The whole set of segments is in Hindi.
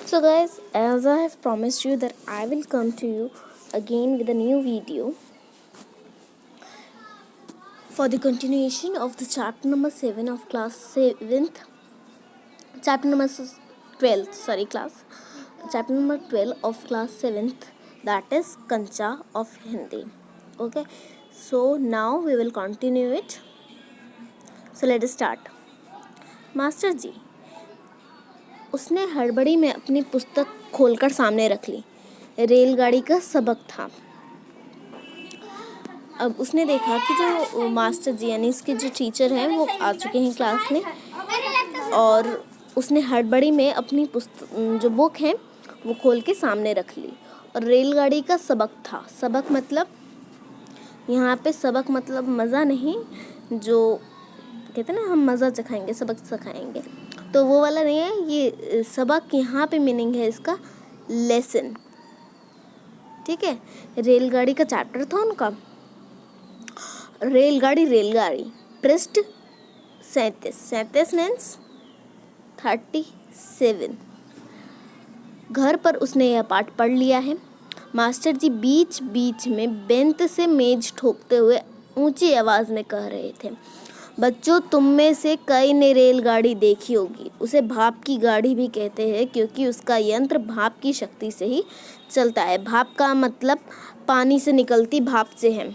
So guys, as I have promised you that I will come to you again with a new video for the continuation of the chapter number 7 of class 7th, chapter number 12, sorry class, chapter number 12 of class 7th, that is Kancha of Hindi. Okay, so now we will continue it. So let us start. Master ji, उसने हड़बड़ी में अपनी पुस्तक खोलकर सामने रख ली। रेलगाड़ी का सबक था। अब उसने देखा कि जो मास्टर जी यानी इसके जो टीचर हैं वो आ चुके हैं क्लास में, और उसने हड़बड़ी में अपनी पुस्तक जो बुक है वो खोल के सामने रख ली। और रेलगाड़ी का सबक था। सबक मतलब यहाँ पे सबक मतलब मज़ा नहीं, जो कहते हैं ना हम मज़ा चखाएंगे, सबक सिखाएंगे, तो वो वाला नहीं है। ये सबक यहाँ पे मीनिंग है इसका लेसन। ठीक है, रेलगाड़ी का चैप्टर था उनका। रेलगाड़ी पृष्ठ 37 मीन्स 37। घर पर उसने यह पाठ पढ़ लिया है। मास्टर जी बीच बीच में बेंत से मेज ठोकते हुए ऊंची आवाज़ में कह रहे थे, बच्चों तुम में से कई ने रेलगाड़ी देखी होगी। उसे भाप की गाड़ी भी कहते हैं क्योंकि उसका यंत्र भाप की शक्ति से ही चलता है। भाप का मतलब पानी से निकलती भाप से है।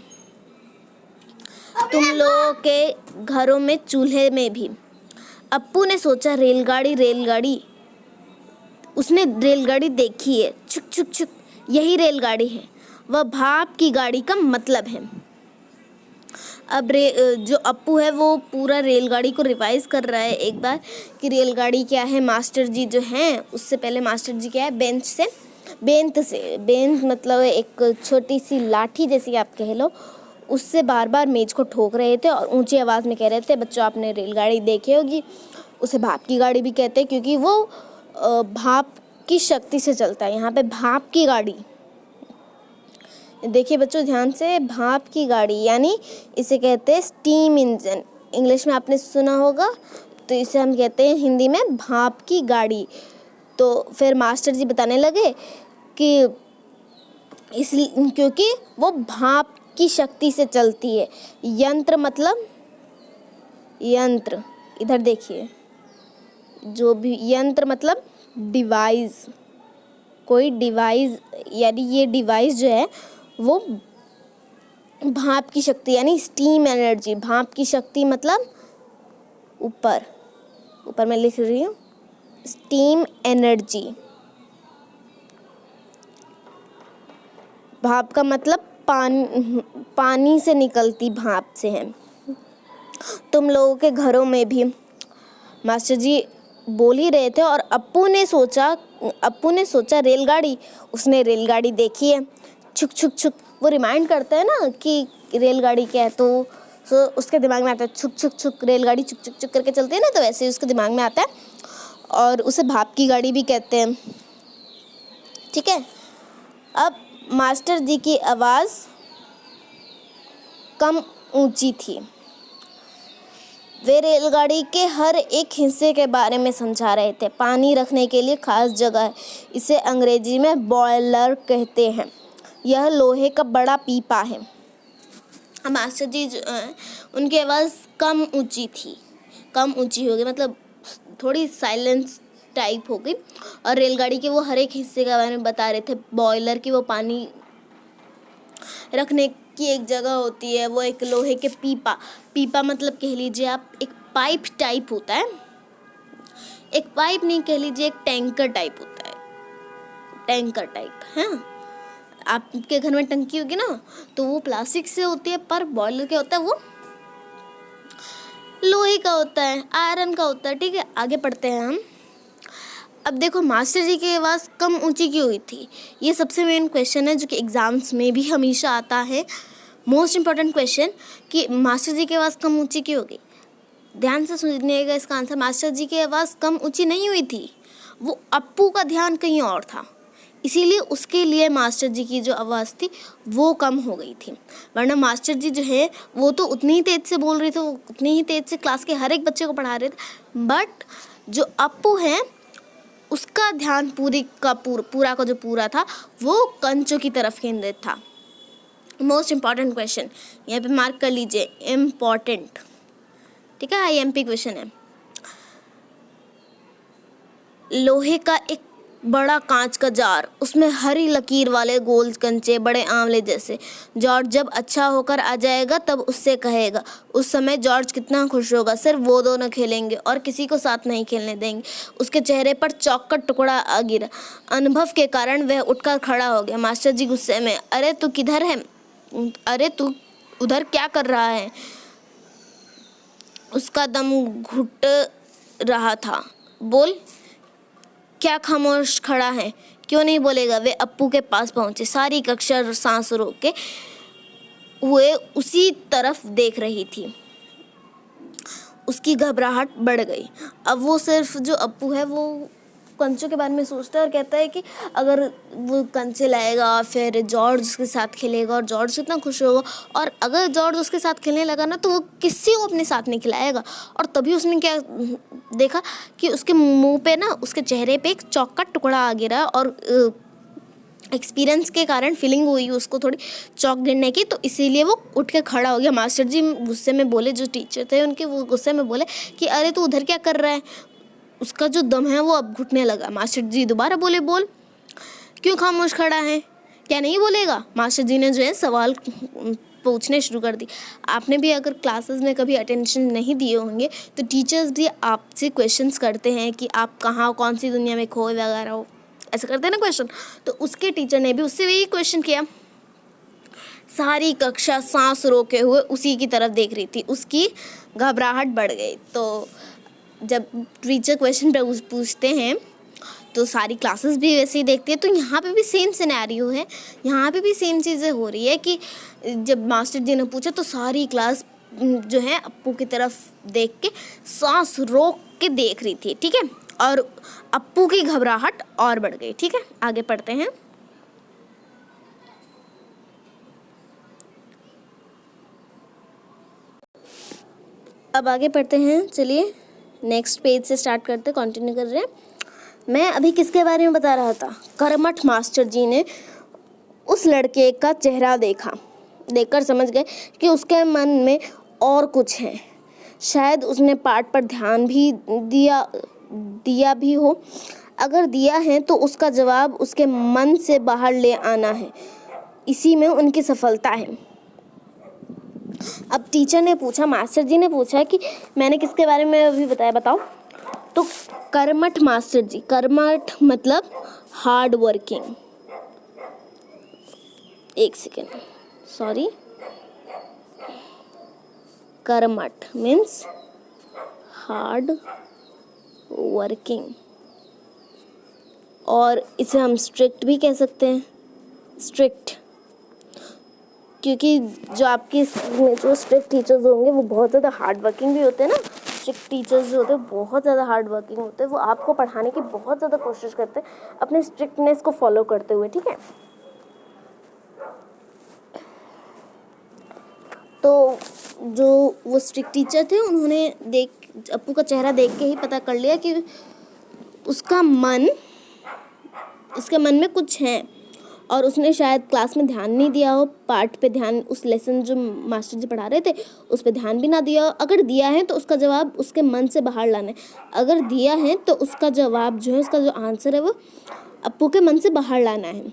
तुम लोगों के घरों में चूल्हे में भी। अप्पू ने सोचा रेलगाड़ी, उसने रेलगाड़ी देखी है। छुक छुक छुक, यही रेलगाड़ी है। वह भाप की गाड़ी का मतलब है। अब जो अप्पू है वो पूरा रेलगाड़ी को रिवाइज कर रहा है एक बार कि रेलगाड़ी क्या है। मास्टर जी जो हैं उससे पहले मास्टर जी क्या है, बेंत मतलब एक छोटी सी लाठी जैसी आप कह लो, उससे बार बार मेज को ठोक रहे थे और ऊंची आवाज़ में कह रहे थे, बच्चों आपने रेलगाड़ी देखी होगी। उसे भाप की गाड़ी भी कहते हैं क्योंकि वो भाप की शक्ति से चलता है। यहाँ पे भाप की गाड़ी, देखिए बच्चों ध्यान से, भाप की गाड़ी यानी इसे कहते हैं स्टीम इंजन। इंग्लिश में आपने सुना होगा, तो इसे हम कहते हैं हिंदी में भाप की गाड़ी। तो फिर मास्टर जी बताने लगे कि क्योंकि वो भाप की शक्ति से चलती है। यंत्र मतलब यंत्र, इधर देखिए, जो भी यंत्र मतलब डिवाइस, कोई डिवाइस, यानी ये डिवाइस जो है वो भाप की शक्ति यानी स्टीम एनर्जी। भाप की शक्ति मतलब ऊपर मैं लिख रही हूँ स्टीम एनर्जी। भाप का मतलब पानी से निकलती भाप से है। तुम लोगों के घरों में भी, मास्टर जी बोल ही रहे थे। और अप्पू ने सोचा रेलगाड़ी, उसने रेलगाड़ी देखी है। छुक छुक छुक, वो रिमाइंड करता है ना कि रेलगाड़ी क्या है, तो उसके दिमाग में आता है छुक छुक छुक, रेलगाड़ी छुक छुक छुक करके चलती है ना, तो वैसे ही उसके दिमाग में आता है। और उसे भाप की गाड़ी भी कहते हैं। ठीक है, अब मास्टर जी की आवाज़ कम ऊंची थी। वे रेलगाड़ी के हर एक हिस्से के बारे में समझा रहे थे। पानी रखने के लिए खास जगह है, इसे अंग्रेजी में बॉयलर कहते हैं। यह लोहे का बड़ा पीपा है। मास्टर जी जो है उनकी आवाज़ कम ऊंची हो गई, मतलब थोड़ी साइलेंस टाइप हो गई। और रेलगाड़ी के वो हर एक हिस्से के बारे में बता रहे थे। बॉयलर की वो पानी रखने की एक जगह होती है, वो एक लोहे के पीपा मतलब कह लीजिए आप एक पाइप टाइप होता है। एक पाइप नहीं कह लीजिए, एक टैंकर टाइप होता है। टैंकर टाइप है। आपके घर में टंकी होगी ना, तो वो प्लास्टिक से होती है, पर बॉयलर क्या होता है वो लोहे का होता है, आयरन का होता है। ठीक है, आगे पढ़ते हैं हम। अब देखो मास्टर जी की आवाज़ कम ऊंची क्यों हुई थी, ये सबसे मेन क्वेश्चन है जो कि एग्जाम्स में भी हमेशा आता है। मोस्ट इम्पॉर्टेंट क्वेश्चन कि मास्टर जी की आवाज़ कम ऊंची क्यों हो गई। ध्यान से सुनिएगा इसका आंसर। मास्टर जी की आवाज़ कम ऊंची नहीं हुई थी, वो अप्पू का ध्यान कहीं और था, इसीलिए उसके लिए मास्टर जी की जो आवाज़ थी वो कम हो गई थी। वरना मास्टर जी जो है वो तो उतनी ही तेज़ से बोल रहे थे, वो उतनी ही तेज़ से क्लास के हर एक बच्चे को पढ़ा रहे थे। बट जो अप्पू हैं उसका ध्यान पूरा का जो पूरा था वो कंचों की तरफ केंद्रित था। मोस्ट इम्पॉर्टेंट क्वेश्चन, यहाँ पे मार्क कर लीजिए, इम्पॉर्टेंट, ठीक है, IMP क्वेश्चन है। लोहे का एक बड़ा कांच का जार, उसमें हरी लकीर वाले गोल कंचे, बड़े आंवले जैसे। जॉर्ज जब अच्छा होकर आ जाएगा तब उससे कहेगा। उस समय जॉर्ज कितना खुश होगा। सिर्फ वो दोनों खेलेंगे और किसी को साथ नहीं खेलने देंगे। उसके चेहरे पर चौक का टुकड़ा आ गिरा। अनुभव के कारण वह उठकर खड़ा हो गया। मास्टर जी गुस्से में, अरे तू किधर है? अरे तू उधर क्या कर रहा है? उसका दम घुट रहा था। बोल, क्या खामोश खड़ा है? क्यों नहीं बोलेगा? वे अप्पू के पास पहुंचे। सारी कक्षा सांस रोके हुए उसी तरफ देख रही थी। उसकी घबराहट बढ़ गई। अब वो सिर्फ जो अप्पू है वो कंचों के बारे में सोचता है और कहता है कि अगर वो कंचे लाएगा फिर जॉर्ज उसके साथ खेलेगा और जॉर्ज कितना खुश होगा, और अगर जॉर्ज उसके साथ खेलने लगा ना तो वो किसी को अपने साथ नहीं खिलाएगा। और तभी उसने क्या देखा कि उसके मुंह पे ना, उसके चेहरे पे एक चौक का टुकड़ा आ गिरा और एक्सपीरियंस के कारण फीलिंग हुई उसको थोड़ी चौक गिरने की, तो इसीलिए वो उठ के खड़ा हो गया। मास्टर जी गुस्से में बोले, जो टीचर थे उनके, वो गुस्से में बोले कि अरे तू उधर क्या कर रहा है? उसका जो दम है वो अब घुटने लगा। मास्टर जी दोबारा बोले, बोल, क्यों खामोश खड़ा है? क्या नहीं बोलेगा? मास्टर जी ने जो है सवाल पूछने शुरू कर दी। आपने भी अगर क्लासेस में कभी अटेंशन नहीं दिए होंगे तो टीचर्स भी आपसे क्वेश्चंस करते हैं कि आप कहाँ, कौन सी दुनिया में खोए वगैरह हो, ऐसे करते हैं ना क्वेश्चन। तो उसके टीचर ने भी उससे वही क्वेश्चन किया। सारी कक्षा सांस रोके हुए उसी की तरफ देख रही थी। उसकी घबराहट बढ़ गई। तो जब टीचर क्वेश्चन पूछते हैं तो सारी क्लासेस भी वैसे ही देखती है। तो यहाँ पे भी सेम सिनेरियो है, यहाँ पे भी सेम चीज़ें हो रही है कि जब मास्टर जी ने पूछा तो सारी क्लास जो है अप्पू की तरफ देख के सांस रोक के देख रही थी, ठीक है। और अप्पू की घबराहट और बढ़ गई, ठीक है। आगे पढ़ते हैं। अब आगे पढ़ते हैं, चलिए नेक्स्ट पेज से स्टार्ट करते, कंटिन्यू कर रहे हैं। मैं अभी किसके बारे में बता रहा था? कर्मठ मास्टर जी ने उस लड़के का चेहरा देखकर समझ गए कि उसके मन में और कुछ है। शायद उसने पाठ पर ध्यान भी दिया भी हो। अगर दिया है तो उसका जवाब उसके मन से बाहर ले आना है। इसी में उनकी सफलता है। अब टीचर ने पूछा, मास्टर जी ने पूछा कि मैंने किसके बारे में अभी बताया, बताओ। तो कर्मठ मास्टर जी, कर्मठ मतलब हार्ड वर्किंग, एक सेकेंड, सॉरी, कर्मठ मीन्स हार्ड वर्किंग, और इसे हम स्ट्रिक्ट भी कह सकते हैं, स्ट्रिक्ट, क्योंकि जो आपके जो स्ट्रिक्ट टीचर्स होंगे वो बहुत ज़्यादा हार्ड वर्किंग भी होते हैं ना। स्ट्रिक्ट टीचर्स जो होते हैं बहुत ज़्यादा हार्ड वर्किंग होते हैं, वो आपको पढ़ाने की बहुत ज़्यादा कोशिश करते हैं अपने स्ट्रिक्टनेस को फॉलो करते हुए, ठीक है। तो जो वो स्ट्रिक्ट टीचर थे उन्होंने अप्पू का चेहरा देख के ही पता कर लिया कि उसके मन में कुछ है, और उसने शायद क्लास में ध्यान नहीं दिया हो, पाठ पे ध्यान, उस लेसन जो मास्टर जी पढ़ा रहे थे उस पे ध्यान भी ना दिया हो। अगर दिया है तो उसका जवाब उसके मन से बाहर लाना है। अगर दिया है तो उसका जवाब जो है, उसका जो आंसर है वो अप्पू के मन से बाहर लाना है,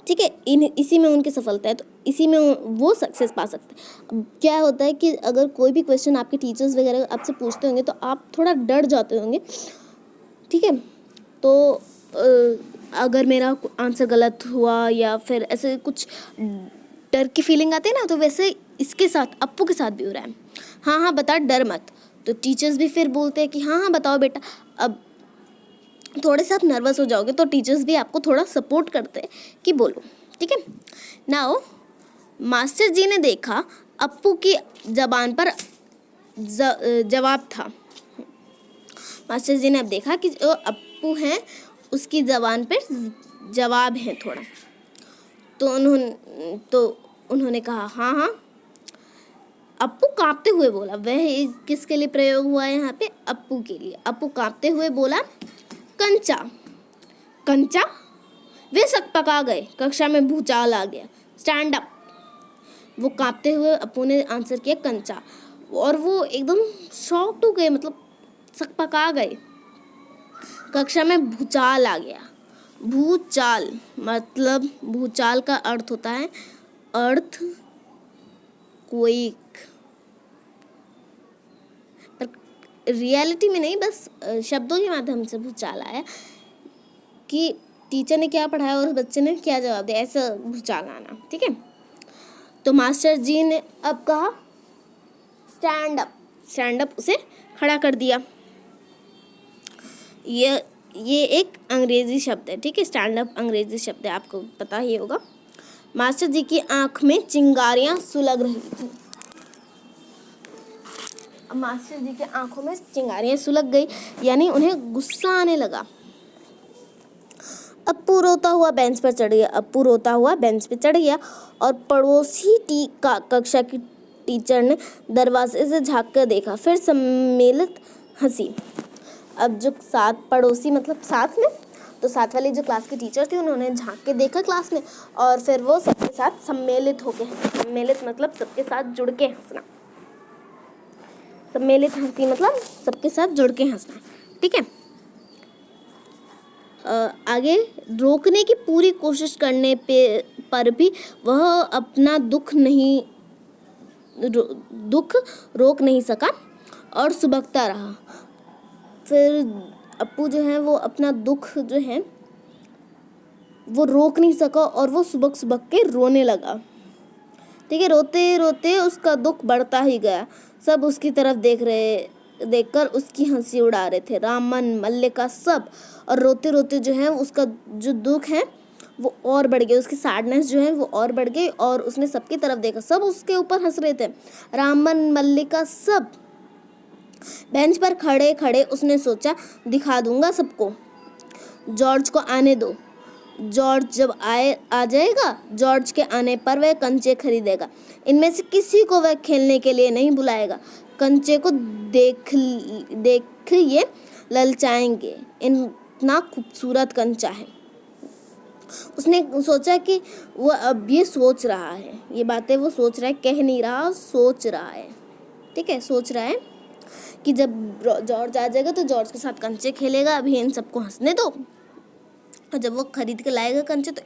ठीक है। इसी में उनकी सफलता है, तो इसी में वो सक्सेस पा सकते हैं। अब क्या होता है कि अगर कोई भी क्वेश्चन आपके टीचर्स वगैरह आपसे पूछते होंगे तो आप थोड़ा डर जाते होंगे, ठीक है। तो अगर मेरा आंसर गलत हुआ या फिर ऐसे कुछ डर की फीलिंग आती है ना, तो वैसे इसके साथ, अप्पू के साथ भी हो रहा है। हाँ हाँ बता, डर मत। तो टीचर्स भी फिर बोलते हैं कि हाँ हाँ बताओ बेटा। अब थोड़े से आप नर्वस हो जाओगे तो टीचर्स भी आपको थोड़ा सपोर्ट करते हैं कि बोलो, ठीक है। नाउ मास्टर जी ने देखा अप्पू की ज़बान पर जवाब था। मास्टर जी ने अब देखा कि जो अप्पू हैं उसकी ज़बान पर जवाब है थोड़ा, तो उन्होंने कहा हाँ हाँ। अप्पू कांपते हुए बोला, वह किसके लिए प्रयोग हुआ है यहाँ पे? अप्पू के लिए। अप्पू कांपते हुए बोला, कंचा कंचा वे सकपका गए। कक्षा में भूचाल आ गया। Stand up. वो कांपते हुए अप्पू ने आंसर किया कंचा, और वो एकदम शॉक्ड हो गए, मतलब सकपका गए। कक्षा में भूचाल आ गया। भूचाल मतलब भूचाल का अर्थ होता है अर्थ क्वेक, पर रियलिटी में नहीं, बस शब्दों के माध्यम से भूचाल आया कि टीचर ने क्या पढ़ाया और उस बच्चे ने क्या जवाब दिया, ऐसा भूचाल आना। ठीक है, तो मास्टर जी ने अब कहा स्टैंड अप। स्टैंड अप उसे खड़ा कर दिया। ये एक अंग्रेजी शब्द है। ठीक है, स्टैंड अप अंग्रेजी शब्द है, आपको पता ही होगा। मास्टर जी की आंख में चिंगारियां सुलग रही थी। अब मास्टर जी की आंखों में चिंगारियां सुलग गई, यानी उन्हें गुस्सा आने लगा। अप्पू रोता हुआ बेंच पर चढ़ गया और पड़ोसी कक्षा की टीचर ने दरवाजे से झांक कर देखा। फिर सम्मिलित हंसी। अब जो साथ पड़ोसी मतलब साथ में, तो साथ वाली जो क्लास की टीचर थी उन्होंने झांक के देखा क्लास में, और फिर वो सबके साथ सम्मिलित होके हंसी। सम्मिलित मतलब सबके साथ जुड़ के हंसना। सम्मिलित हंसी मतलब सबके साथ जुड़ के हंसना। ठीक है, आगे रोकने की पूरी कोशिश करने पर भी वह अपना दुख रोक नहीं सका और सुबकता रहा। फिर अप्पू जो है वो अपना दुख जो है वो रोक नहीं सका और वो सुबक के रोने लगा। ठीक है, रोते रोते उसका दुख बढ़ता ही गया। सब उसकी तरफ देखकर उसकी हंसी उड़ा रहे थे, रामन, मल्लिका, सब। और रोते रोते जो है उसका जो दुख है वो और बढ़ गया, उसकी सैडनेस जो है वो और बढ़ गई, और उसने सबकी तरफ देखा, सब उसके ऊपर हंस रहे थे, रामन, मल्लिका, सब। बेंच पर खड़े खड़े उसने सोचा, दिखा दूंगा सबको, जॉर्ज को आने दो। जॉर्ज जब आ जाएगा, जॉर्ज के आने पर वह कंचे खरीदेगा। इनमें से किसी को वह खेलने के लिए नहीं बुलाएगा। कंचे को देख ये ललचाएंगे, इतना खूबसूरत कंचा है। उसने सोचा कि वो अब ये सोच रहा है, ये बातें वो सोच रहा है, कह नहीं रहा, सोच रहा है। ठीक है, सोच रहा है कि जब जॉर्ज आ जाएगा तो जॉर्ज के साथ कंचे खेलेगा, अभी इन सबको हंसने दो, और जब वो खरीद के लाएगा कंचे तो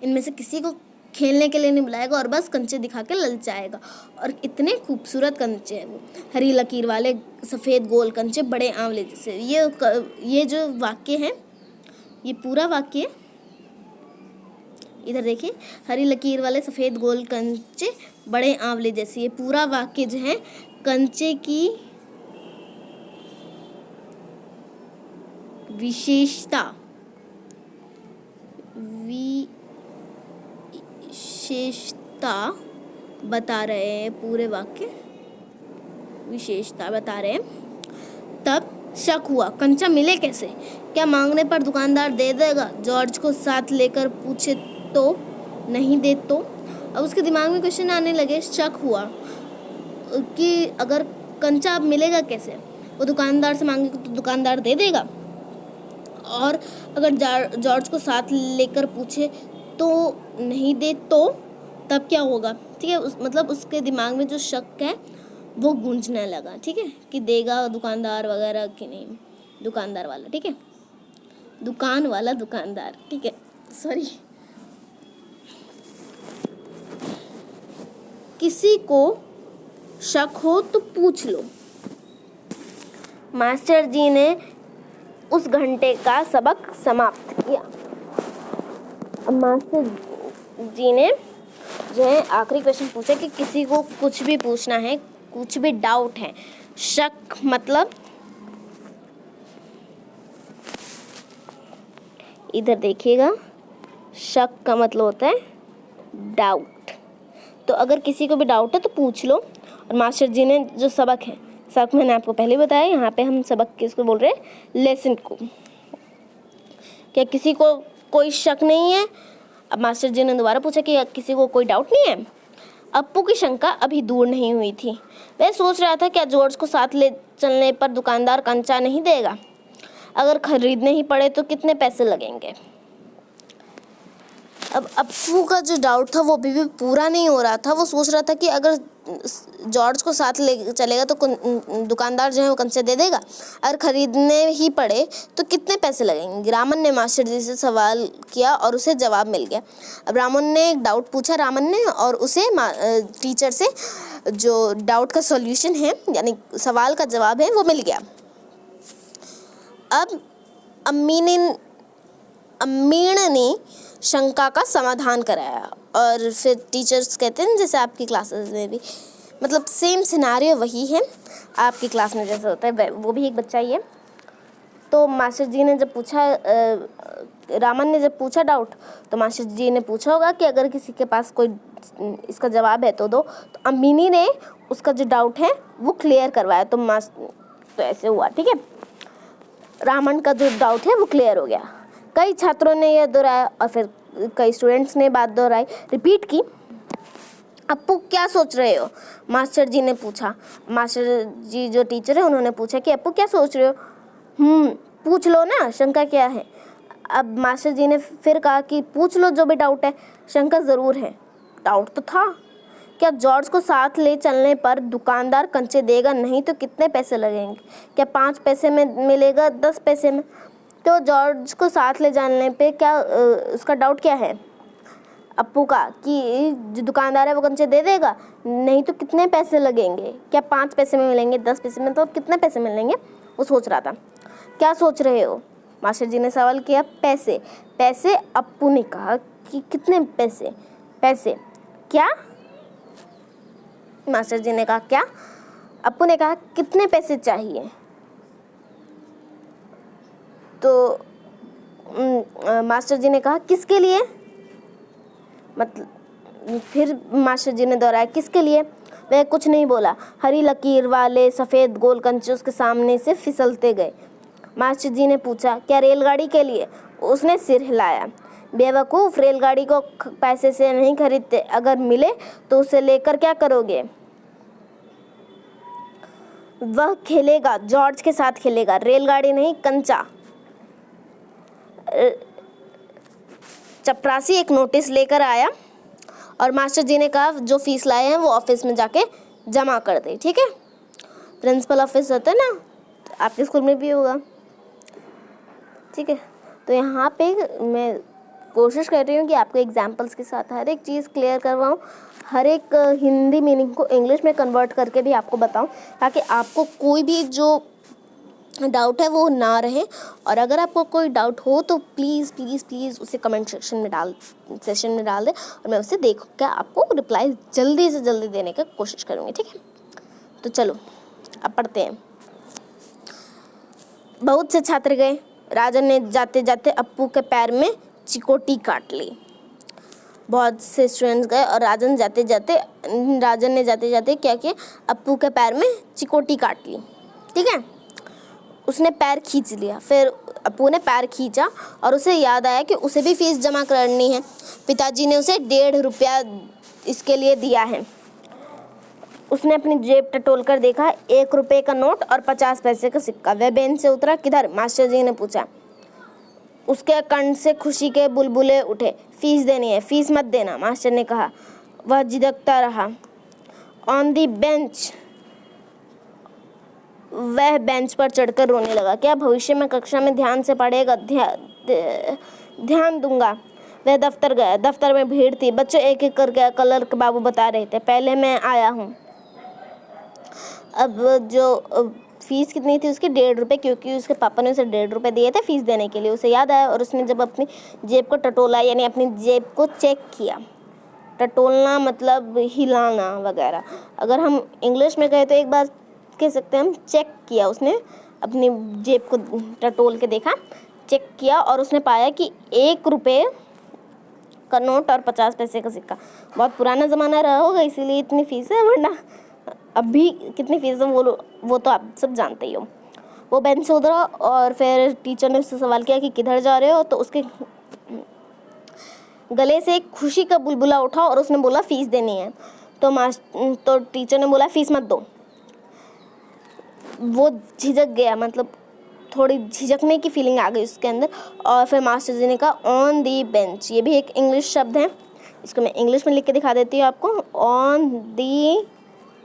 इनमें से किसी को खेलने के लिए नहीं बुलाएगा और बस कंचे दिखा के ललचाएगा। और इतने खूबसूरत कंचे हैं वो, हरी लकीर वाले सफ़ेद गोल कंचे, बड़े आंवले जैसे। ये जो वाक्य है, ये पूरा वाक्य इधर देखिए, हरी लकीर वाले सफ़ेद गोल कंचे, बड़े आंवले जैसे। ये पूरा वाक्य जो है कंचे की विशेषता बता रहे हैं, पूरे वाक्य विशेषता बता रहे हैं। तब शक हुआ, कंचा मिले कैसे? क्या मांगने पर दुकानदार दे देगा? जॉर्ज को साथ लेकर पूछे तो नहीं दे तो? अब उसके दिमाग में क्वेश्चन आने लगे, शक हुआ कि अगर कंचा अब मिलेगा कैसे? वो दुकानदार से मांगे तो दुकानदार दे देगा, और अगर जॉर्ज को साथ लेकर पूछे तो नहीं दे तो तब क्या होगा? ठीक है, मतलब उसके दिमाग में जो शक है वो गूंजने लगा। ठीक है, कि देगा दुकानदार वगैरह कि नहीं, दुकानदार वाला। ठीक है, दुकान वाला दुकानदार। ठीक है, सॉरी। किसी को शक हो तो पूछ लो। मास्टर जी ने उस घंटे का सबक समाप्त किया। मास्टर जी ने जो है आखिरी क्वेश्चन पूछा कि किसी को कुछ भी पूछना है, कुछ भी डाउट है। शक मतलब इधर देखिएगा, शक का मतलब होता है डाउट। तो अगर किसी को भी डाउट है तो पूछ लो। और मास्टर जी ने जो सबक है, सबक मैंने आपको पहले बताया, यहाँ पे हम सबक किसको बोल रहे हैं? लेसन को। क्या किसी को कोई शक नहीं है? अब मास्टर जी ने दोबारा पूछा कि किसी को कोई डाउट नहीं है? अप्पू की शंका अभी दूर नहीं हुई थी। वह सोच रहा था क्या जॉर्ज को साथ ले चलने पर दुकानदार कंचा नहीं देगा। अगर खरीदने ही पड़े तो कितने पैसे लगेंगे। अब अप्पू का जो डाउट था वो अभी भी पूरा नहीं हो रहा था। वो सोच रहा था कि अगर जॉर्ज को साथ ले चलेगा तो दुकानदार जो है वो कंचे दे देगा, अगर खरीदने ही पड़े तो कितने पैसे लगेंगे। रामन ने मास्टर जी से सवाल किया और उसे जवाब मिल गया। अब रामन ने एक डाउट पूछा रामन ने, और उसे टीचर से जो डाउट का सॉल्यूशन है यानी सवाल का जवाब है वो मिल गया। अब अमीण ने शंका का समाधान कराया, और फिर टीचर्स कहते हैं जैसे आपकी क्लासेस में भी, मतलब सेम सिनारियो वही है आपकी क्लास में जैसा होता है वो भी एक बच्चा ही है। तो मास्टर जी ने जब पूछा, रामन ने जब पूछा डाउट, तो मास्टर जी ने पूछा होगा कि अगर किसी के पास कोई इसका जवाब है तो दो। तो अमीनी ने उसका जो डाउट है वो क्लियर करवाया। तो ऐसे हुआ, ठीक है, रामन का जो डाउट है वो क्लियर हो गया। कई छात्रों ने यह दोहराया और फिर कई स्टूडेंट्स ने बात दोहराई, रिपीट की। अप्पू क्या सोच रहे हो, मास्टर जी ने पूछा। मास्टर जी जो टीचर है उन्होंने पूछा कि अप्पू क्या सोच रहे हो। पूछ लो ना, शंका क्या है। अब मास्टर जी ने फिर कहा कि पूछ लो जो भी डाउट है। शंका ज़रूर है, डाउट तो था, क्या जॉर्ज को साथ ले चलने पर दुकानदार कंचे देगा, नहीं तो कितने पैसे लगेंगे, क्या 5 पैसे में मिलेगा 10 पैसे में। तो जॉर्ज को साथ ले जाने पे क्या उसका डाउट क्या है अप्पू का, कि जो दुकानदार है वो कंचे दे देगा, नहीं तो कितने पैसे लगेंगे, क्या 5 पैसे में मिलेंगे 10 पैसे में, तो कितने पैसे मिलेंगे वो सोच रहा था। क्या सोच रहे हो, मास्टर जी ने सवाल किया। पैसे अप्पू ने कहा कि कितने पैसे, क्या, मास्टर जी ने कहा क्या, अप्पू ने कहा कितने पैसे चाहिए। तो मास्टर जी ने कहा किसके लिए, मतलब फिर मास्टर जी ने दोहराया किसके लिए। वह कुछ नहीं बोला। हरी लकीर वाले सफ़ेद गोल कंचे उसके सामने से फिसलते गए। मास्टर जी ने पूछा क्या रेलगाड़ी के लिए। उसने सिर हिलाया। बेवकूफ़, रेलगाड़ी को पैसे से नहीं खरीदते, अगर मिले तो उसे लेकर क्या करोगे। वह खेलेगा, जॉर्ज के साथ खेलेगा, रेलगाड़ी नहीं कंचा। चपरासी एक नोटिस लेकर आया और मास्टर जी ने कहा जो फीस लाए हैं वो ऑफिस में जाके जमा कर दे, ठीक है। प्रिंसिपल ऑफिस होता है ना, आपके स्कूल में भी होगा, ठीक है। तो यहाँ पे मैं कोशिश कर रही हूँ कि आपको एग्जाम्पल्स के साथ हर एक चीज़ क्लियर करवाऊँ, हर एक हिंदी मीनिंग को इंग्लिश में कन्वर्ट करके भी आपको बताऊँ, ताकि आपको कोई भी जो डाउट है वो ना रहे। और अगर आपको कोई डाउट हो तो प्लीज़ प्लीज़ प्लीज़ उसे कमेंट सेक्शन में डाल दें, और मैं उसे देख कर आपको रिप्लाई जल्दी से जल्दी देने की कोशिश करूँगी, ठीक है। तो चलो अब पढ़ते हैं। बहुत से छात्र गए। राजन ने जाते जाते अप्पू के पैर में चिकोटी काट ली। बहुत से स्टूडेंट्स गए और राजन ने जाते जाते क्या किया, अप्पू के पैर में चिकोटी काट ली, ठीक है। उसने पैर खींच लिया। फिर अप्पू ने पैर खींचा और उसे याद आया कि उसे भी फीस जमा करनी है। पिताजी ने उसे 1.5 रुपया इसके लिए दिया है। उसने अपनी जेब टटोल कर देखा, 1 रुपये का नोट और 50 पैसे का सिक्का। वह बेंच से उतरा। किधर, मास्टर जी ने पूछा। उसके कंठ से खुशी के बुलबुले उठे। फीस देनी है, फीस मत देना, मास्टर ने कहा। वह झिझकता रहा। ऑन दी बेंच, वह बेंच पर चढ़कर रोने लगा। क्या भविष्य में कक्षा में ध्यान से पढ़ेगा, ध्यान दूंगा। वह दफ्तर गया। दफ्तर में भीड़ थी। बच्चे एक एक करके कलर के बाबू बता रहे थे, पहले मैं आया हूँ। अब जो फीस कितनी थी उसकी, 1.5 रुपये, क्योंकि उसके पापा ने उसे 1.5 रुपये दिए थे फीस देने के लिए। उसे याद आया और उसने जब अपनी जेब को टटोला, यानी अपनी जेब को चेक किया। टटोलना मतलब हिलाना वगैरह। अगर हम इंग्लिश में कहें तो एक बार कह सकते हैं हम चेक किया। उसने अपनी जेब को टटोल के देखा, चेक किया, और उसने पाया कि 1 रुपये का नोट और 50 पैसे का सिक्का। बहुत पुराना ज़माना रहा होगा इसीलिए इतनी फीस है, वरना अभी कितनी फीस है वो तो आप सब जानते ही हो। वो बेंच से उतरा और फिर टीचर ने उससे सवाल किया कि किधर जा रहे हो। तो उसके गले से एक खुशी का बुलबुला उठा और उसने बोला फीस देनी है। तो टीचर ने बोला फीस मत दो। वो झिझक गया, मतलब थोड़ी झिझकने की फीलिंग आ गई उसके अंदर। और फिर मास्टर जी ने कहा ऑन दी बेंच, ये भी एक इंग्लिश शब्द है, इसको मैं इंग्लिश में लिख के दिखा देती हूँ आपको, on the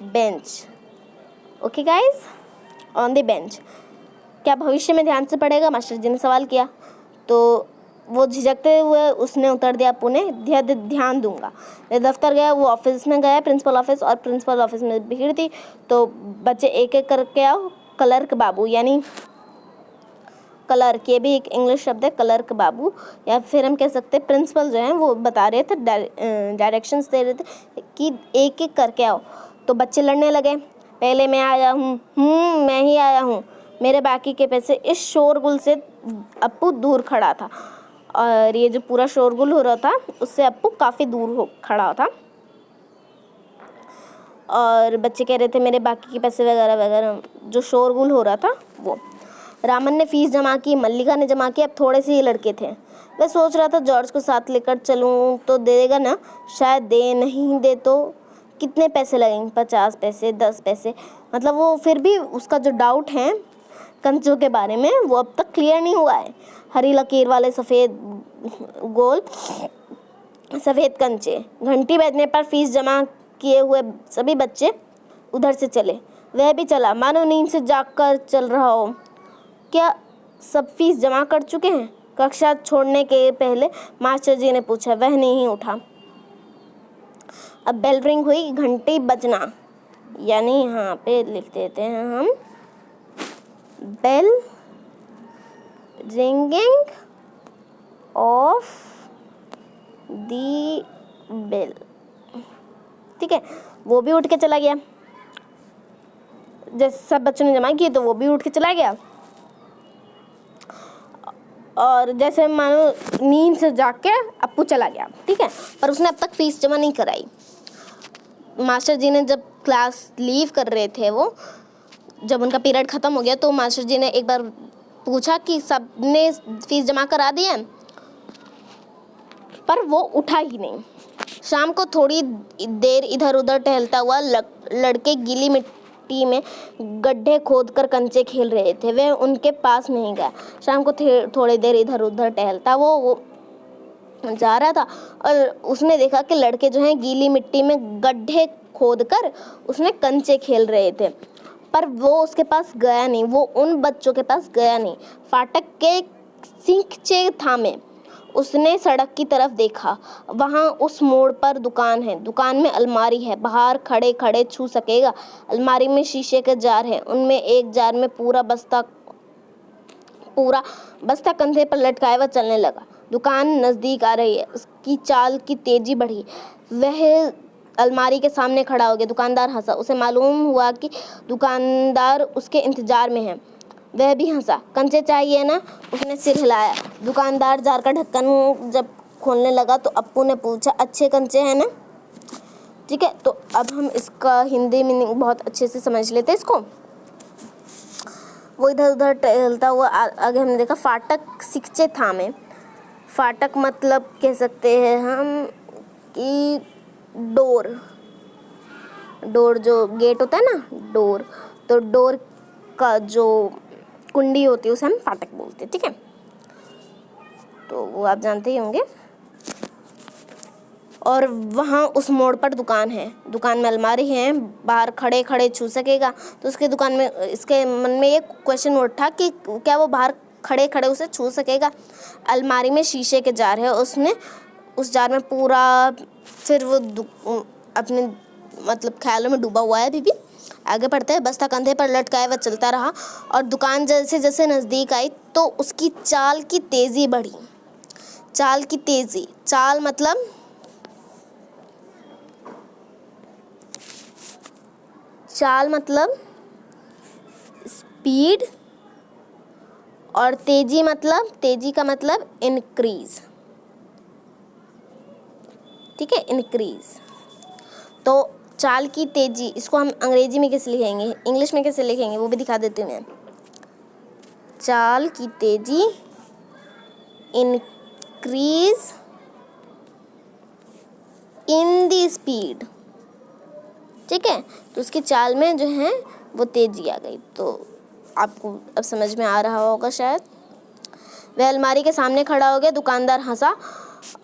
bench. Okay guys, on the bench. क्या भविष्य में ध्यान से पढ़ेगा, मास्टर जी ने सवाल किया। तो वो झिझकते हुए उसने उत्तर दिया, अप्पू ने ध्यान दूंगा। मैं दफ्तर गया, वो ऑफिस में गया, प्रिंसिपल ऑफिस, और प्रिंसिपल ऑफिस में भीड़ थी। तो बच्चे एक एक करके आओ, क्लर्क बाबू, यानी क्लर्क, ये भी एक इंग्लिश शब्द है, क्लर्क बाबू, या फिर हम कह सकते हैं प्रिंसिपल जो हैं वो बता रहे थे, डायरेक्शंस दे रहे थे कि एक एक करके आओ। तो बच्चे लड़ने लगे, पहले मैं आया हूँ, मैं ही आया हूँ, मेरे बाकी के पैसे। इस शोरगुल से अप्पू दूर खड़ा था, और ये जो पूरा शोरगुल हो रहा था उससे अप्पू काफ़ी दूर हो खड़ा था। और बच्चे कह रहे थे मेरे बाकी के पैसे वगैरह वगैरह, जो शोरगुल हो रहा था वो। रामन ने फीस जमा की, मल्लिका ने जमा की, अब थोड़े से ही लड़के थे। वह सोच रहा था जॉर्ज को साथ लेकर चलूं तो दे देगा ना, शायद दे, नहीं दे तो कितने पैसे लगेंगे, 50 पैसे, 10 पैसे। मतलब वो फिर भी उसका जो डाउट है कंचों के बारे में वो अब तक क्लियर नहीं हुआ है। हरी लकीर वाले सफ़ेद गोल सफ़ेद कंचे। घंटी बजने पर फीस जमा किए हुए सभी बच्चे उधर से चले। वह भी चला, मानो नींद से जागकर चल रहा हो। क्या सब फीस जमा कर चुके हैं? कक्षा छोड़ने के पहले मास्टर जी ने पूछा। वह नहीं उठा। अब बेल रिंग हुई, घंटी बजना, यानी यहाँ पे लिख देते हैं हम bell ringing of the bell. ठीक है, वो भी उठ के चला गया। जैसे सब बच्चों ने जमा की तो वो भी उठ के चला गया, और जैसे मानो नींद से जाग के अप्पू चला गया। ठीक है, पर उसने अब तक फीस जमा नहीं कराई। मास्टर जी ने जब क्लास लीव कर रहे थे, वो जब उनका पीरियड ख़त्म हो गया तो मास्टर जी ने एक बार पूछा कि सब ने फीस जमा करा दी है, पर वो उठा ही नहीं। शाम को थोड़ी देर इधर उधर टहलता हुआ लड़के गीली मिट्टी में गड्ढे खोदकर कंचे खेल रहे थे। वह उनके पास नहीं गया। शाम को थोड़ी देर इधर उधर टहलता वो जा रहा था, और उसने देखा कि लड़के जो हैं गीली मिट्टी में गड्ढे खोदकर उसमें कंचे खेल रहे थे, पर वो उसके पास गया नहीं, वो उन बच्चों के पास गया नहीं। फाटक के सींचे थामे उसने सड़क की तरफ देखा। वहाँ उस मोड़ पर दुकान है, दुकान में अलमारी है, बाहर खड़े खड़े छू सकेगा। अलमारी में शीशे के जार हैं, उनमें एक जार में पूरा बस्ता कंधे पर लटकाए हुआ चलने लगा। दुकान नज़दीक आ रही है, उसकी चाल की तेजी बढ़ी। वह अलमारी के सामने खड़ा हो गया। दुकानदार हंसा। उसे मालूम हुआ कि दुकानदार उसके इंतजार में है। वह भी हंसा। कंचे चाहिए ना? उसने सिर हिलाया। दुकानदार जार का ढक्कन जब खोलने लगा तो अप्पू ने पूछा, अच्छे कंचे हैं ना? ठीक है, तो अब हम इसका हिंदी मीनिंग बहुत अच्छे से समझ लेते हैं इसको। वो इधर उधर टहलता हुआ आगे हमने देखा। फाटक सिक्चे थामे। फाटक मतलब कह सकते हैं हम कि डोर जो गेट होता है ना, डोर, तो डोर का जो कुंडी होती है उसे हम फाटक बोलते हैं। ठीक है, तो वो आप जानते ही होंगे। और वहाँ उस मोड़ पर दुकान है, दुकान में अलमारी है, बाहर खड़े खड़े छू सकेगा। तो उसके दुकान में, इसके मन में एक क्वेश्चन उठा कि क्या वो बाहर खड़े खड़े उसे छू सकेगा। अलमारी में शीशे के जार है, उसने उस जार में पूरा, फिर वो अपने मतलब ख्यालों में डूबा हुआ है अभी भी। आगे बढ़ते हैं। बस्ता कंधे पर लटकाए वह चलता रहा, और दुकान जैसे जैसे नज़दीक आई तो उसकी चाल की तेज़ी बढ़ी। चाल की तेज़ी, चाल मतलब स्पीड, और तेज़ी का मतलब इंक्रीज। ठीक है, इंक्रीज। तो चाल की तेज़ी, इसको हम अंग्रेजी में कैसे लिखेंगे, इंग्लिश में कैसे लिखेंगे वो भी दिखा देती हूँ मैं। चाल की तेज़ी, इंक्रीज इन दी स्पीड। ठीक है, तो उसकी चाल में जो है वो तेज़ी आ गई। तो आपको अब समझ में आ रहा होगा शायद। वह अलमारी के सामने खड़ा हो गया। दुकानदार हंसा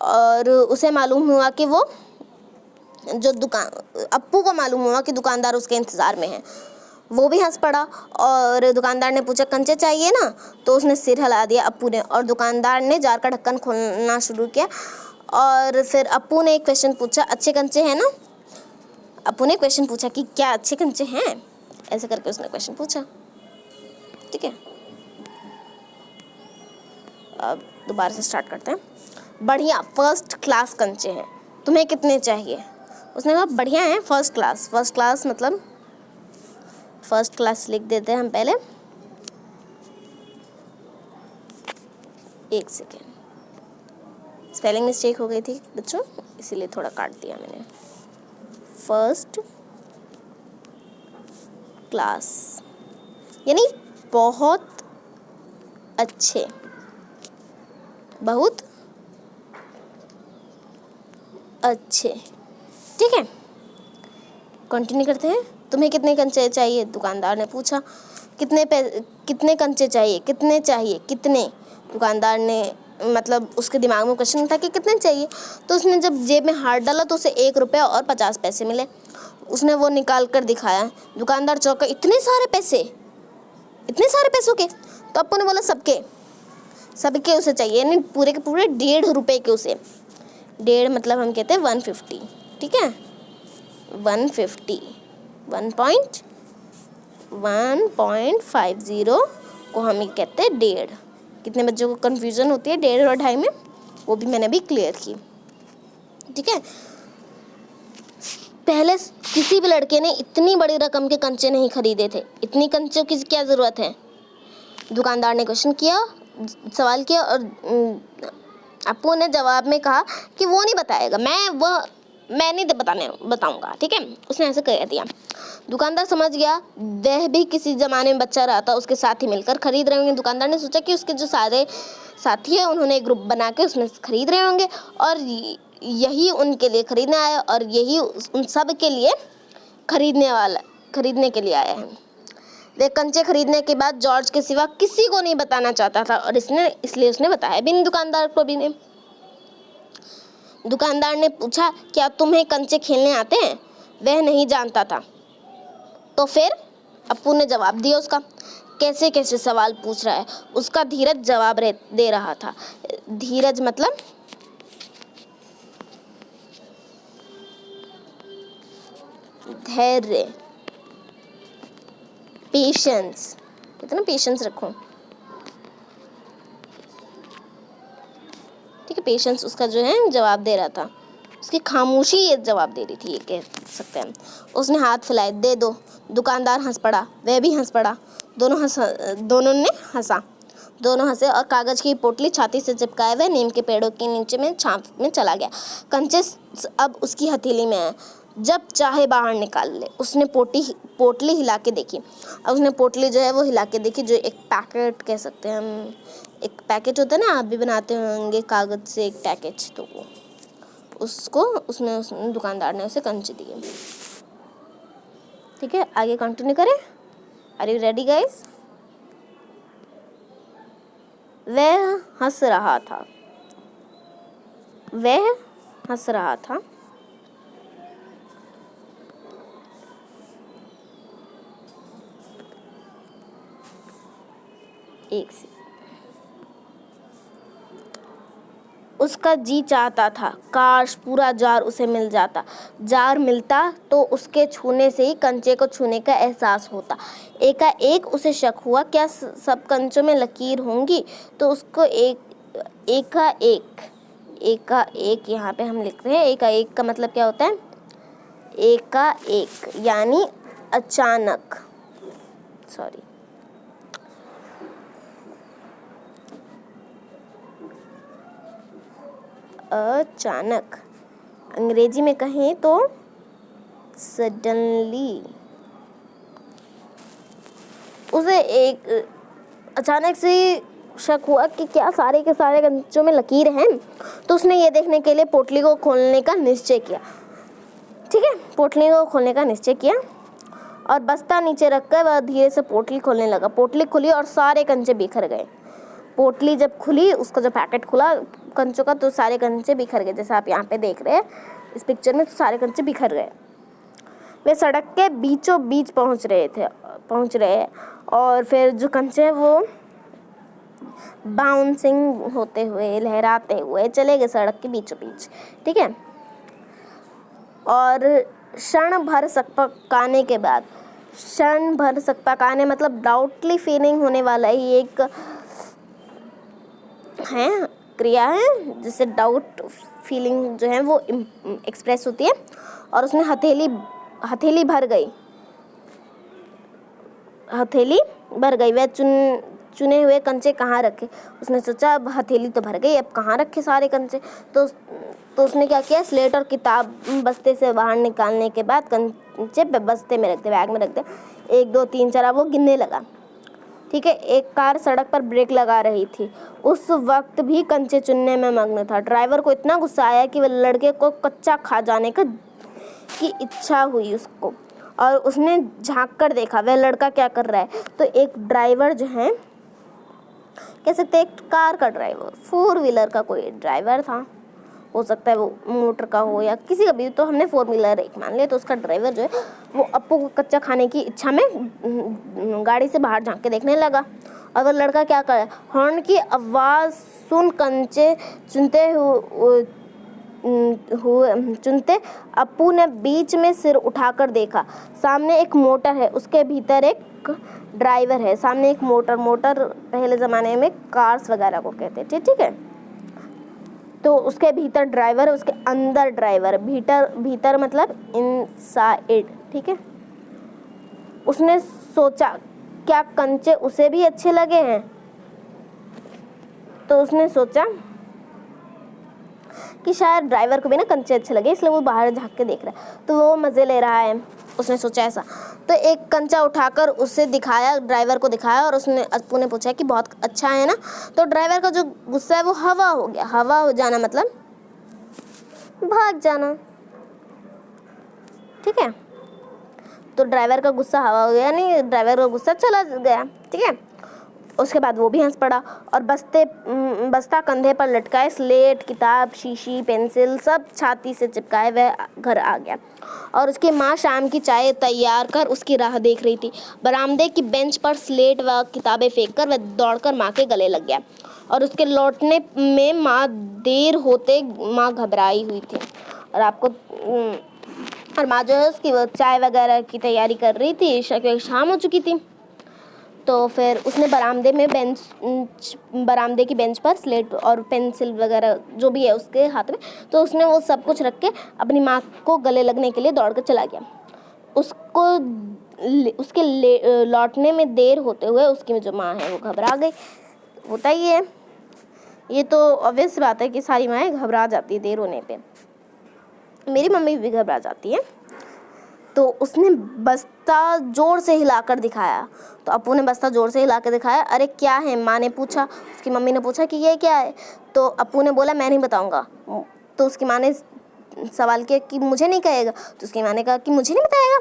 और उसे मालूम हुआ कि वो अप्पू को मालूम हुआ कि दुकानदार उसके इंतज़ार में है। वो भी हंस पड़ा और दुकानदार ने पूछा, कंचे चाहिए ना? तो उसने सिर हिला दिया अप्पू ने, और दुकानदार ने जार का ढक्कन खोलना शुरू किया। और फिर अप्पू ने एक क्वेश्चन पूछा, अच्छे कंचे हैं ना? अप्पू ने क्वेश्चन पूछा कि क्या अच्छे कंचे हैं, ऐसे करके उसने क्वेश्चन पूछा। ठीक है, अब दोबारा से स्टार्ट करते हैं। बढ़िया, फर्स्ट क्लास कंचे हैं, तुम्हें कितने चाहिए? उसने कहा बढ़िया है, फर्स्ट क्लास। फर्स्ट क्लास मतलब फर्स्ट क्लास लिख देते हैं हम पहले। एक सेकेंड, स्पेलिंग मिस्टेक हो गई थी बच्चों, इसीलिए थोड़ा काट दिया मैंने। फर्स्ट क्लास यानी बहुत अच्छे, बहुत अच्छे। ठीक है, कंटिन्यू करते हैं। तुम्हें कितने कंचे चाहिए? दुकानदार ने पूछा। कितने कंचे चाहिए? कितने? दुकानदार ने मतलब उसके दिमाग में क्वेश्चन था कि कितने चाहिए। तो उसने जब जेब में हाथ डाला तो उसे 1 रुपया और 50 पैसे मिले। उसने वो निकाल कर दिखाया। दुकानदार चौंका, इतने सारे पैसे, इतने सारे पैसों के? तो अप्पू ने बोला सबके उसे चाहिए, यानी पूरे के पूरे 1.5 रुपये के उसे। 1.5 मतलब हम कहते हैं 150। ठीक है, 150, 1.50 को हम ये कहते हैं 1.5। कितने बच्चों को कन्फ्यूज़न होती है 1.5 और 2.5 में, वो भी मैंने अभी क्लियर की। ठीक है, पहले किसी भी लड़के ने इतनी बड़ी रकम के कंचे नहीं खरीदे थे। इतनी कंचों की क्या ज़रूरत है? दुकानदार ने सवाल किया और अप्पू ने जवाब में कहा कि वो नहीं बताएगा, मैं नहीं बताऊंगा। ठीक है, उसने ऐसे कह दिया। दुकानदार समझ गया वह भी किसी ज़माने में बच्चा रहा था, उसके साथ ही मिलकर खरीद रहे होंगे। दुकानदार ने सोचा कि उसके जो सारे साथी हैं उन्होंने एक ग्रुप बना के उसमें खरीद रहे होंगे और यही उनके लिए खरीदने आया और यही उन सब के लिए खरीदने के लिए आया है। वे कंचे खरीदने के बाद जॉर्ज के सिवा किसी को नहीं बताना चाहता था और इसलिए उसने बताया भी नहीं दुकानदार को भी नहीं। दुकानदार ने पूछा, क्या तुम्हें कंचे खेलने आते हैं? वह नहीं जानता था। तो फिर अप्पू ने जवाब दिया उसका। कैसे कैसे सवाल पूछ रहा है, उसका धीरज जवाब दे रहा था। धीरज मतलब धैर्य, पेशेंस। कितना पेशेंस रखो। ठीक है, पेशेंस उसका जो है जवाब दे रहा था। उसकी खामोशी ये जवाब दे रही थी, ये कह सकते हैं। उसने हाथ फैलाए, दे दो। दुकानदार हंस पड़ा, वह भी हंस पड़ा। दोनों ने हंसा। दोनों हंसे और कागज़ की पोटली छाती से चिपकाए हुए नीम के पेड़ों के नीचे में छाप में चला गया। कंचे अब उसकी हथेली में है, जब चाहे बाहर निकाल ले। उसने पोटली हिला के देखी। अब उसने पोटली जो है वो हिला के देखी, जो एक पैकेट कह सकते हैं हम। एक पैकेट होता है ना, आप भी बनाते होंगे कागज़ से एक पैकेट, तो वो उसने दुकानदार ने उसे कंचे दिए। ठीक है, आगे कंटिन्यू करें। Are you ready guys? वह हंस रहा था। एक से उसका जी चाहता था काश पूरा जार उसे मिल जाता। जार मिलता तो उसके छूने से ही कंचे को छूने का एहसास होता। एकाएक उसे शक हुआ, क्या सब कंचों में लकीर होंगी? तो उसको एकाएक यहाँ पे हम लिख रहे हैं। एकाएक का मतलब क्या होता है? एकाएक यानी अचानक। अचानक, अंग्रेजी में कहें तो सडनली। उसे एक अचानक से शक हुआ कि क्या सारे के सारे कंचों में लकीर हैं। तो उसने ये देखने के लिए पोटली को खोलने का निश्चय किया। ठीक है, पोटली को खोलने का निश्चय किया और बस्ता नीचे रखकर वह धीरे से पोटली खोलने लगा। पोटली खुली और सारे कंचे बिखर गए। पोटली जब खुली, उसका जो पैकेट खुला कंचों का, तो सारे कंचे बिखर गए। जैसे आप यहाँ पे देख रहे हैं इस पिक्चर में, तो सारे कंचे बिखर गए। वे सड़क के बीचों बीच पहुँच रहे हैं और फिर जो कंचे वो बाउंसिंग होते हुए, लहराते हुए चले गए सड़क के बीचों बीच। ठीक है। और क्षण भर सकपकाने मतलब डाउटली फीलिंग होने वाला ही एक है, क्रिया है जिससे डाउट फीलिंग जो है वो एक्सप्रेस होती है। और उसने हथेली भर गई। वह चुने हुए कंचे कहाँ रखे? उसने सोचा अब हथेली तो भर गई, अब कहाँ रखे सारे कंचे? तो उसने क्या किया, स्लेट और किताब बस्ते से बाहर निकालने के बाद कंचे बस्ते में रख दे, बैग में रख दे। 1 2 3 4 वो गिनने लगा। ठीक है। एक कार सड़क पर ब्रेक लगा रही थी। उस वक्त भी कंचे चुनने में मग्न था। ड्राइवर को इतना गुस्सा आया कि वह लड़के को कच्चा खा जाने की इच्छा हुई उसको, और उसने झांक कर देखा वह लड़का क्या कर रहा है। तो एक ड्राइवर जो है, कह सकते हैं एक कार का ड्राइवर, 4 व्हीलर का कोई ड्राइवर था, हो सकता है वो मोटर का हो या किसी का भी, तो हमने 4 व्हीलर एक मान लिया। तो उसका ड्राइवर जो है वो अप्पू को कच्चा खाने की इच्छा में गाड़ी से बाहर झांक के देखने लगा। और वह लड़का क्या कर रहा है, हॉर्न की आवाज़ सुन कंचे चुनते अप्पू ने बीच में सिर उठाकर देखा। सामने एक मोटर है, उसके भीतर एक ड्राइवर है। सामने एक मोटर पहले ज़माने में कार्स वगैरह को कहते थे। ठीक है। तो उसके भीतर ड्राइवर है, उसके अंदर ड्राइवर, भीतर मतलब इनसाइड। ठीक है। उसने सोचा क्या कंचे उसे भी अच्छे लगे हैं? तो उसने सोचा कि शायद ड्राइवर को भी ना कंचे अच्छे लगे, इसलिए वो बाहर झांक के देख रहा है, तो वो मज़े ले रहा है। उसने सोचा ऐसा। तो एक कंचा उठाकर उसे दिखाया, ड्राइवर को दिखाया, और अप्पू ने पूछा कि बहुत अच्छा है ना? तो ड्राइवर का जो गुस्सा है वो हवा हो गया। हवा हो जाना मतलब भाग जाना। ठीक है। तो ड्राइवर का गुस्सा हवा हो गया, नहीं, ड्राइवर का गुस्सा चला गया। ठीक है। उसके बाद वो भी हंस पड़ा और बस्ता कंधे पर लटकाए, स्लेट, किताब, शीशी, पेंसिल सब छाती से चिपकाए वह घर आ गया। और उसकी माँ शाम की चाय तैयार कर उसकी राह देख रही थी। बरामदे की बेंच पर स्लेट व किताबें फेंक कर वह दौड़कर माँ के गले लग गया। और उसके लौटने में देर होते माँ घबराई हुई थी। और माँ जो है उसकी चाय वगैरह की तैयारी कर रही थी, शाम हो चुकी थी। तो फिर उसने बरामदे की बेंच पर स्लेट और पेंसिल वगैरह जो भी है उसके हाथ में, तो उसने वो सब कुछ रख के अपनी माँ को गले लगने के लिए दौड़ कर चला गया। उसके लौटने में देर होते हुए उसकी जो माँ है वो घबरा गई। होता ही है, ये तो ऑब्वियस बात है कि सारी माएँ घबरा जाती है देर होने पे। मेरी मम्मी भी घबरा जाती है। तो उसने बस्ता जोर से हिलाकर दिखाया। तो अप्पू ने बस्ता जोर से हिला कर दिखाया। अरे क्या है? माँ ने पूछा। उसकी मम्मी ने पूछा कि ये क्या है? तो अप्पू ने बोला मैं नहीं बताऊंगा। तो उसकी माँ ने सवाल किया कि मुझे नहीं कहेगा? तो उसकी माँ ने कहा कि मुझे नहीं बताएगा,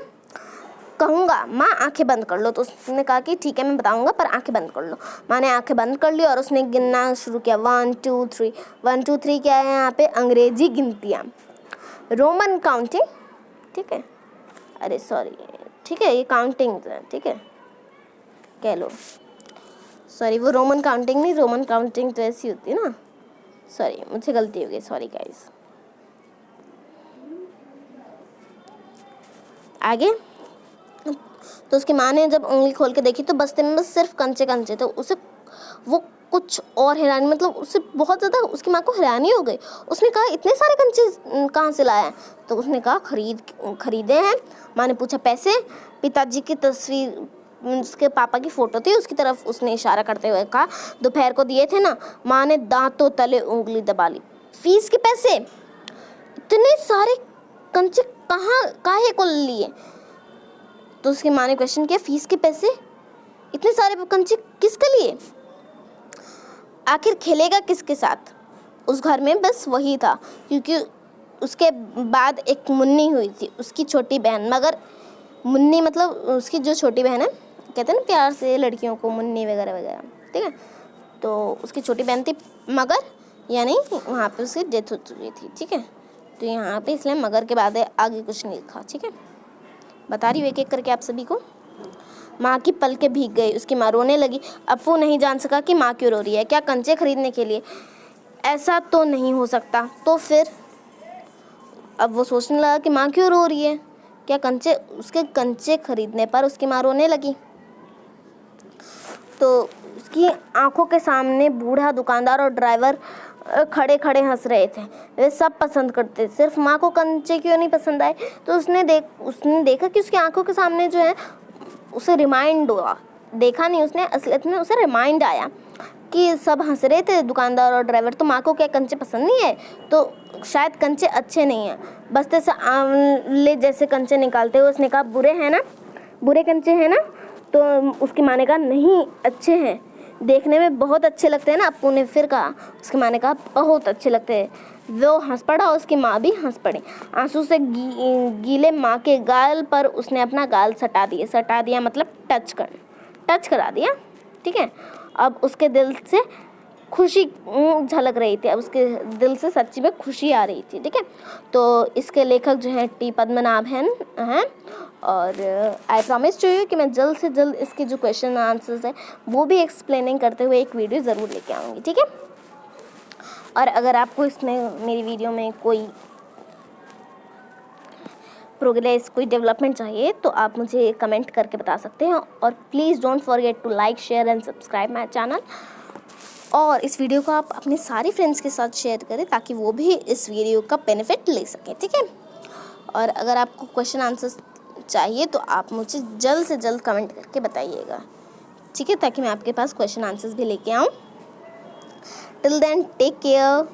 कहूँगा। माँ आंखें बंद कर लो। तो उसने कहा कि ठीक है मैं बताऊंगा, पर आंखें बंद कर लो। माँ ने आंखें बंद कर ली और उसने गिनना शुरू किया। 1 2 3। 1 2 3 क्या है यहाँ पे? अंग्रेजी गिनतियाँ, रोमन काउंटिंग। ठीक है। अरे सॉरी, ठीक है, ये काउंटिंग है। ठीक है, कह लो। सॉरी, वो रोमन काउंटिंग नहीं, रोमन काउंटिंग तो ऐसी होती है ना। सॉरी, मुझसे गलती हो गई, सॉरी गाइस। आगे तो उसकी माँ ने जब उंगली खोल के देखी तो बस्ते में बस सिर्फ कंचे। तो उसे वो कुछ और हैरानी, मतलब उससे बहुत ज़्यादा उसकी माँ को हैरानी हो गई। उसने कहा इतने सारे कंचे कहाँ से लाया है? तो उसने कहा खरीदे हैं। माँ ने पूछा पैसे? पिताजी की तस्वीर, उसके पापा की फ़ोटो थी, उसकी तरफ उसने इशारा करते हुए कहा दोपहर को दिए थे ना। माँ ने दांतों तले उंगली दबा ली। फीस के पैसे? इतने सारे कंचे काहे को लिए? तो उसकी माँ ने क्वेश्चन किया, फीस के पैसे? इतने सारे कंचे किसके लिए? आखिर खेलेगा किसके साथ? उस घर में बस वही था, क्योंकि उसके बाद एक मुन्नी हुई थी, उसकी छोटी बहन, मगर मुन्नी मतलब उसकी जो छोटी बहन है, कहते हैं ना प्यार से लड़कियों को मुन्नी वगैरह वगैरह, ठीक है। तो उसकी छोटी बहन थी मगर, यानी वहाँ पे उसकी डेथ हो चुकी थी, ठीक है। तो यहाँ पे इसलिए मगर के बाद आगे कुछ नहीं लिखा, ठीक है। बता रही हूँ एक एक करके आप सभी को। माँ की पलकें भीग गई, उसकी माँ रोने लगी। अप्पू नहीं जान सका कि माँ क्यों रो रही है। क्या कंचे खरीदने के लिए? ऐसा तो नहीं हो सकता। तो फिर अब वो सोचने लगा कि माँ क्यों रो रही है। क्या उसके कंचे खरीदने पर उसकी माँ रोने लगी। तो उसकी आंखों के सामने बूढ़ा दुकानदार और ड्राइवर खड़े खड़े हंस रहे थे। वे सब पसंद करते, सिर्फ माँ को कंचे क्यों नहीं पसंद आए। तो उसने देखा कि उसकी आंखों के सामने जो है उसे रिमाइंड हुआ, देखा नहीं उसने, असलियत में उसे रिमाइंड आया कि सब हंस रहे थे दुकानदार और ड्राइवर, तो माँ को क्या कंचे पसंद नहीं है। तो शायद कंचे अच्छे नहीं हैं। बस्ते से आंवले जैसे कंचे निकालते हुए उसने कहा बुरे हैं ना, बुरे कंचे हैं ना। तो उसकी माँ ने कहा नहीं अच्छे हैं, देखने में बहुत अच्छे लगते हैं ना। अप्पू ने फिर कहा, उसकी माँ ने कहा बहुत अच्छे लगते हैं। वो हंस पड़ा, उसकी माँ भी हंस पड़ी। आंसू से गीले माँ के गाल पर उसने अपना गाल सटा दिया मतलब टच करा दिया, ठीक है। अब उसके दिल से खुशी झलक रही थी, अब उसके दिल से सच्ची में खुशी आ रही थी, ठीक है। तो इसके लेखक जो है टी पद्मनाभ हैं और आई प्रॉमिस टू यू कि मैं जल्द से जल्द इसके जो क्वेश्चन आंसर्स है वो भी एक्सप्लेनिंग करते हुए एक वीडियो ज़रूर लेके आऊँगी, ठीक है। और अगर आपको इसमें मेरी वीडियो में कोई प्रोग्रेस, कोई डेवलपमेंट चाहिए तो आप मुझे कमेंट करके बता सकते हैं। और please don't forget to like, share and subscribe my channel. और इस वीडियो को आप अपने सारे फ्रेंड्स के साथ शेयर करें ताकि वो भी इस वीडियो का बेनिफिट ले सकें, ठीक है। और अगर आपको क्वेश्चन आंसर्स चाहिए तो आप मुझे जल्द से जल्द कमेंट करके बताइएगा, ठीक है, ताकि मैं आपके पास क्वेश्चन आंसर्स भी लेके आऊँ। Till then take care,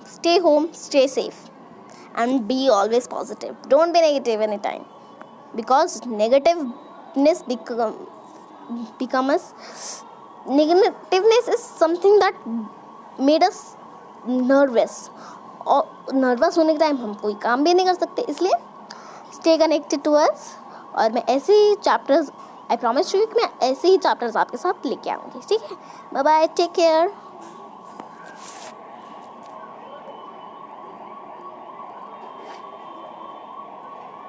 stay home, stay safe and be always positive. Don't be negative anytime because negativeness negativeness is something that made us nervous. और नर्वस होने के टाइम हम कोई काम भी नहीं कर सकते, इसलिए stay connected to us। और मैं ऐसे ही चैप्टर्स, आई प्रॉमिस यू कि मैं ऐसे ही चैप्टर्स आपके साथ लेके आऊँगी, ठीक है। Bye bye, take care.